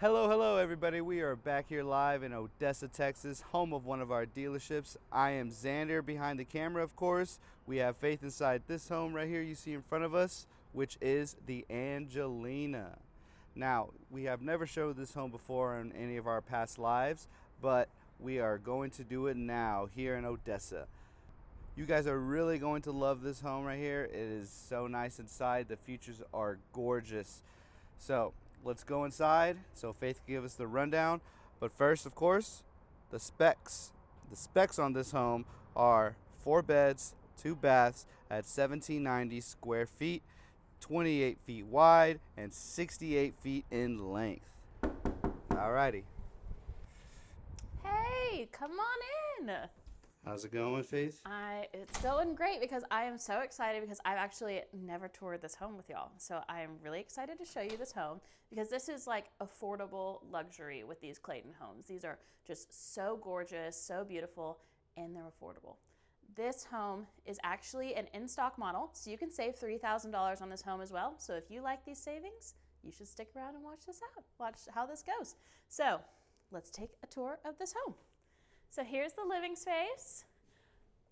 Hello, everybody. We are back here live in Odessa, Texas, home of one of our dealerships. I am Xander behind the camera, of course. We have Faith inside this home right here you see in front of us, which is the Angelina. Now, we have never showed this home before in any of our past lives, but we are going to do it now here in Odessa. You guys are really going to love this home right here. It is so nice inside. The features are gorgeous. So let's go inside so Faith can give us the rundown. But first, of course, the specs. The specs on this home are 4 beds, 2 baths at 1790 square feet, 28 feet wide, and 68 feet in length. Alrighty. Hey, come on in. How's it going, Faith? It's going great because I am so excited because I've actually never toured this home with y'all. So I am really excited to show you this home because this is like affordable luxury with these Clayton homes. These are just so gorgeous, so beautiful, and they're affordable. This home is actually an in-stock model, so you can save $3,000 on this home as well. So if you like these savings, you should stick around and watch this out. Watch how this goes. So let's take a tour of this home. So here's the living space.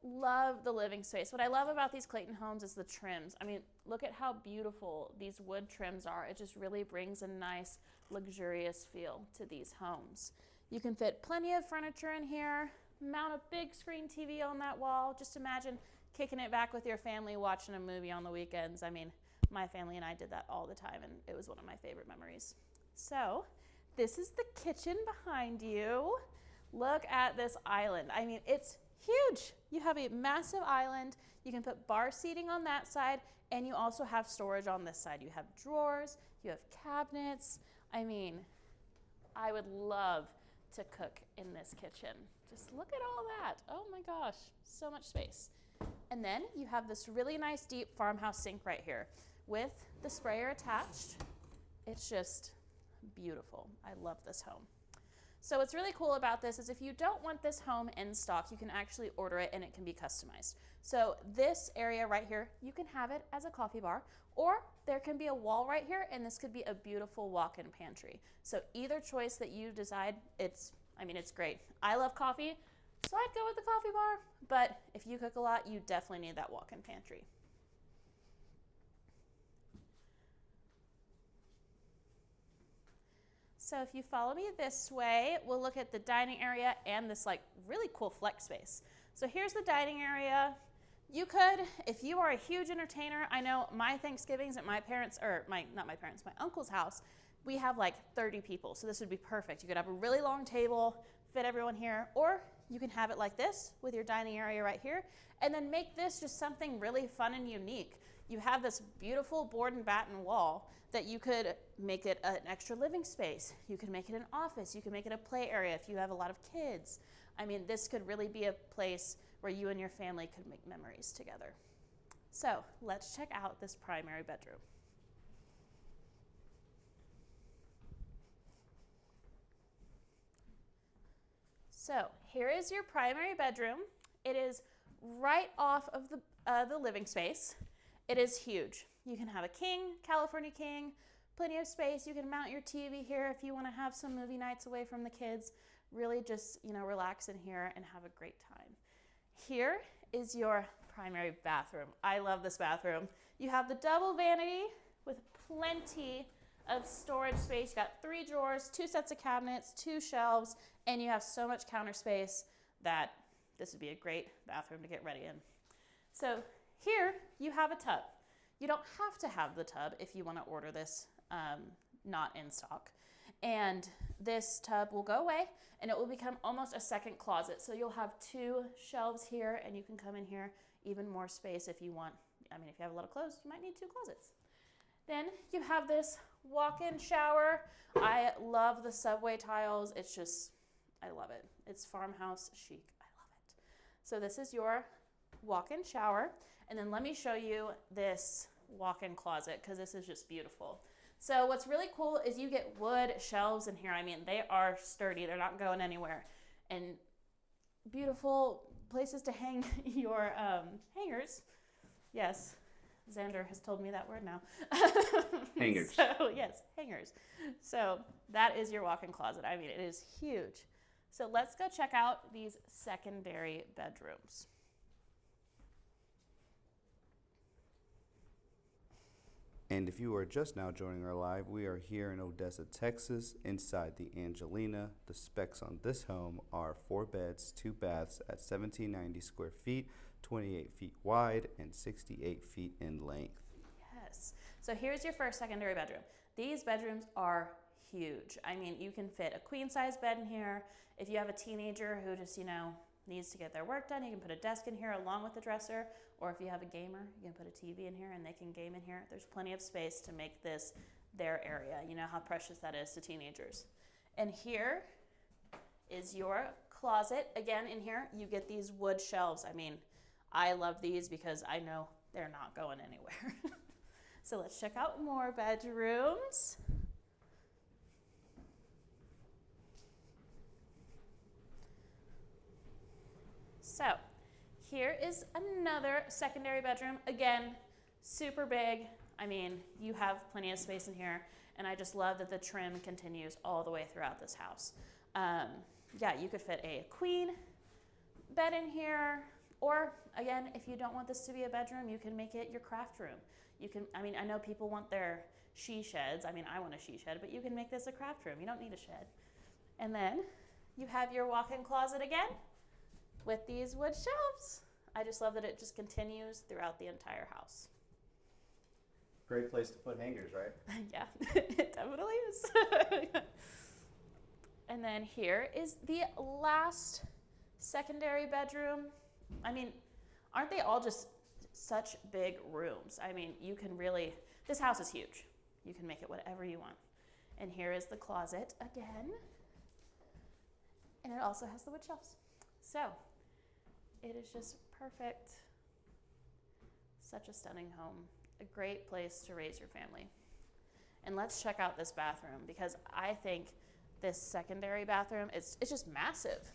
Love the living space. What I love about these Clayton homes is the trims. I mean, look at how beautiful these wood trims are. It just really brings a nice, luxurious feel to these homes. You can fit plenty of furniture in here, mount a big screen TV on that wall. Just imagine kicking it back with your family, watching a movie on the weekends. I mean, my family and I did that all the time, and it was one of my favorite memories. So this is the kitchen behind you. Look at this island. I mean, it's huge. You have a massive island. You can put bar seating on that side, and you also have storage on this side. You have drawers, you have cabinets. I mean, I would love to cook in this kitchen. Just look at all that. Oh my gosh, so much space. And then you have this really nice deep farmhouse sink right here with the sprayer attached. It's just beautiful. I love this home. So what's really cool about this is if you don't want this home in stock, you can actually order it and it can be customized. So this area right here, you can have it as a coffee bar, or there can be a wall right here and this could be a beautiful walk-in pantry. So either choice that you decide, it's great. I love coffee, so I'd go with the coffee bar, but if you cook a lot, you definitely need that walk-in pantry. So if you follow me this way, we'll look at the dining area and this like really cool flex space. So here's the dining area. You could, if you are a huge entertainer, I know my Thanksgivings at my parents, or not my parents, my uncle's house, we have like 30 people. So this would be perfect. You could have a really long table, fit everyone here, or you can have it like this with your dining area right here, and then make this just something really fun and unique. You have this beautiful board and batten wall that you could make it an extra living space. You could make it an office. You could make it a play area if you have a lot of kids. I mean, this could really be a place where you and your family could make memories together. So let's check out this primary bedroom. So here is your primary bedroom. It is right off of the living space. It is huge. You can have a king, California king, plenty of space. You can mount your TV here if you want to have some movie nights away from the kids. Really just, relax in here and have a great time. Here is your primary bathroom. I love this bathroom. You have the double vanity with plenty of storage space. You got 3 drawers, 2 sets of cabinets, 2 shelves, and you have so much counter space that this would be a great bathroom to get ready in. So here you have a tub. You don't have to have the tub if you want to order this not in stock. And this tub will go away and it will become almost a second closet. So you'll have 2 shelves here and you can come in here, even more space if you want. I mean, if you have a lot of clothes, you might need 2 closets. Then you have this walk-in shower. I love the subway tiles. It's just, I love it. It's farmhouse chic. I love it. So this is your walk-in shower. And then let me show you this walk-in closet because this is just beautiful. So what's really cool is you get wood shelves in here. I mean, they are sturdy. They're not going anywhere. And beautiful places to hang your hangers. Yes, Xander has told me that word now. Hangers. So yes, hangers. hangers. So that is your walk-in closet. I mean, it is huge. So let's go check out these secondary bedrooms. And if you are just now joining our live, we are here in Odessa, Texas, inside the Angelina. The specs on this home are 4 beds, 2 baths at 1,790 square feet, 28 feet wide, and 68 feet in length. Yes. So here's your first secondary bedroom. These bedrooms are huge. I mean, you can fit a queen size bed in here. If you have a teenager who just, needs to get their work done, you can put a desk in here along with the dresser. Or if you have a gamer, you can put a TV in here and they can game in here. There's plenty of space to make this their area. You know how precious that is to teenagers. And here is your closet. Again, in here, you get these wood shelves. I mean, I love these because I know they're not going anywhere. So let's check out more bedrooms. So here is another secondary bedroom. Again, super big. I mean, you have plenty of space in here, and I just love that the trim continues all the way throughout this house. Yeah, you could fit a queen bed in here, or again, if you don't want this to be a bedroom, you can make it your craft room. I know people want their she sheds. I mean, I want a she shed, but you can make this a craft room. You don't need a shed. And then you have your walk-in closet again with these wood shelves. I just love that it just continues throughout the entire house. Great place to put hangers, right? Yeah, it definitely is. And then here is the last secondary bedroom. I mean, aren't they all just such big rooms? I mean, this house is huge. You can make it whatever you want. And here is the closet again. And it also has the wood shelves. So it is just perfect. Such a stunning home. A great place to raise your family. And let's check out this bathroom because I think this secondary bathroom, it's just massive.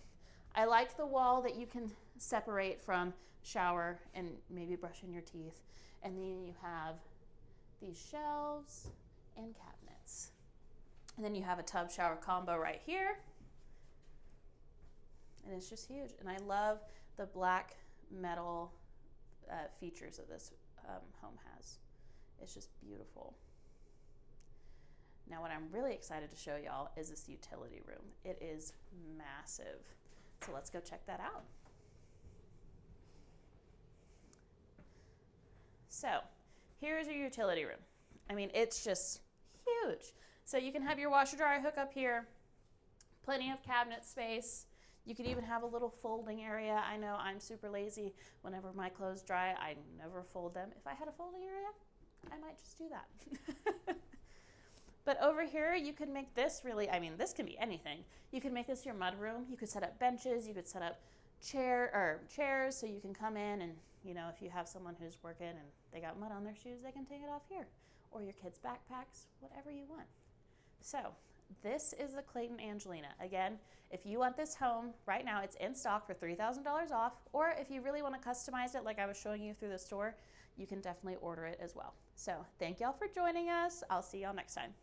I like the wall that you can separate from shower and maybe brushing your teeth. And then you have these shelves and cabinets. And then you have a tub shower combo right here. And it's just huge. And I love the black metal features that this home has. It's just beautiful. Now what I'm really excited to show y'all is this utility room. It is massive. So let's go check that out. So here's your utility room. I mean, it's just huge. So you can have your washer dryer hook up here, plenty of cabinet space. You could even have a little folding area. I know I'm super lazy. Whenever my clothes dry, I never fold them. If I had a folding area, I might just do that. But over here, you could make this this can be anything. You could make this your mud room. You could set up benches. You could set up chairs so you can come in and, if you have someone who's working and they got mud on their shoes, they can take it off here. Or your kids' backpacks, whatever you want. So this is the Clayton Angelina. Again, if you want this home right now, it's in stock for $3,000 off. Or if you really want to customize it like I was showing you through the store, you can definitely order it as well. So thank y'all for joining us. I'll see y'all next time.